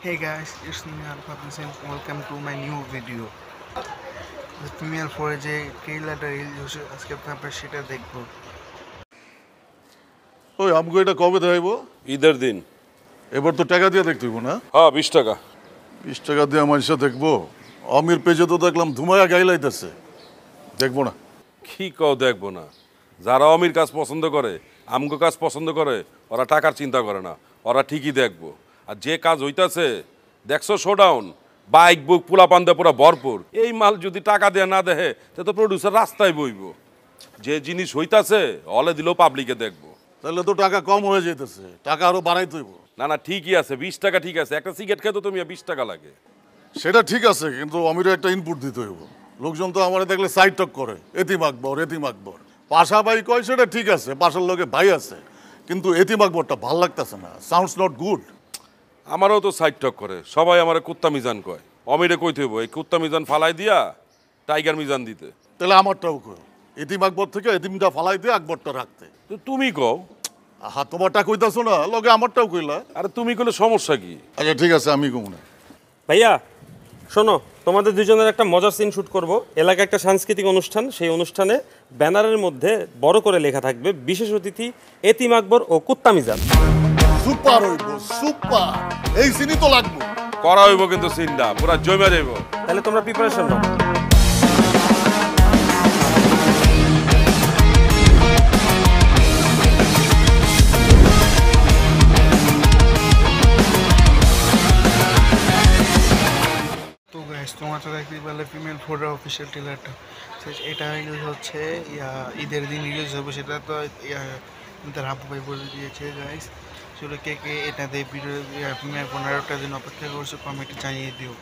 Hey guys, it's me Alpha Vincent. Welcome to my new video. The Premiere 4 যে ট্রেইলারটা release হয়েছে আজকে আপনারা সেটা দেখবো। ওই আমগো এটা কবে দেখাইব? ঈদের দিন। এবার তো টাকা দিয়ে দেখতে হইব না? হ্যাঁ 20 টাকা। 20 টাকা দিয়ে মানুষে দেখবো? আমির পেজে তো দেখলাম ধুমায়া গাইলাইতেছে, দেখবো না। কি কও দেখবো না? যারা অমির কাজ পছন্দ করে, আমগো কাজ পছন্দ করে, ওরা টাকার চিন্তা করে না, ওরা ঠিকই দেখবো। আর যে কাজ হইতাছে দেখছো শোডাউন, বাইক বুক পোলা পান্দা পুরা ভরপুর, এই মাল যদি টাকা দেয়া না দেহে তে তো প্রডিউসার রাস্তায় বইব। যে জিনিস হইতাছে হলে দিলেও পাবলিকে দেখবো। তাহলে তো টাকা কম হয়ে যাইতেছে, টাকা আরো বাড়াইতে হইব। না না ঠিকই আছে, 20 টাকা ঠিক আছে। একটা সিগারেট খেতে তুমি 20 টাকা লাগে। সেটা ঠিক আছে, কিন্তু আমিরও একটা ইনপুট দিতে হইব। লোকজন তো আমার দেখলে সাইড টক করে, এতিম আকবর এতিম আকবর। পাশা ভাই কয় সেটা ঠিক আছে, পাশার লোকে ভাই আছে, কিন্তু এতিম আকবরটা ভাল লাগতেছে না, সাউন্ডস নট গুড। আমারও তো সাইড টক করে, সবাই আমার কুত্তা মিজান কয়। অমিরে কইতে হইব এই কুত্তা মিজান ফালাই দিয়া টাইগার মিজান দিতে। তাহলে আমারটাও কয়, এতিম আকবর থেকে এতিমটা ফালাই দিয়ে আকবরটা রাখতে। তো তুমি কও। আহা, তোমারটা কইতাছো না, লগে আমারটাও কইলা। আরে তুমি কইলে সমস্যা কি? আচ্ছা ঠিক আছে, আমি কমু না। ভাইয়া শোনো, তোমাদের দুজনের একটা মজার সিন শুট করব। এলাকায় একটা সাংস্কৃতিক অনুষ্ঠান, সেই অনুষ্ঠানে ব্যানারের মধ্যে বড় করে লেখা থাকবে বিশেষ অতিথি এতিম আকবর ও কুত্তা মিজান। সুপার হইব, সুপার। এই সিনই তো লাগবো। করা হইব কিন্তু সিনটা পুরা জমে যাইব। তাহলে তোমরা প্রিপারেশন নাও। তো গাইস তোমরা তো দেখতেই পেলে Premiere 4 অফিসিয়াল ট্রেলারটা। এটা রিলিজ হচ্ছে ঈদের দিন রিলিজ হবে, সেটা তো তার হাবু ভাই বলে দিয়েছে গাইস। সেটা কে কে এটাতে ভিডিও Premiere 15টার দিন অপেক্ষা করছে কমেন্টে জানিয়ে দিও।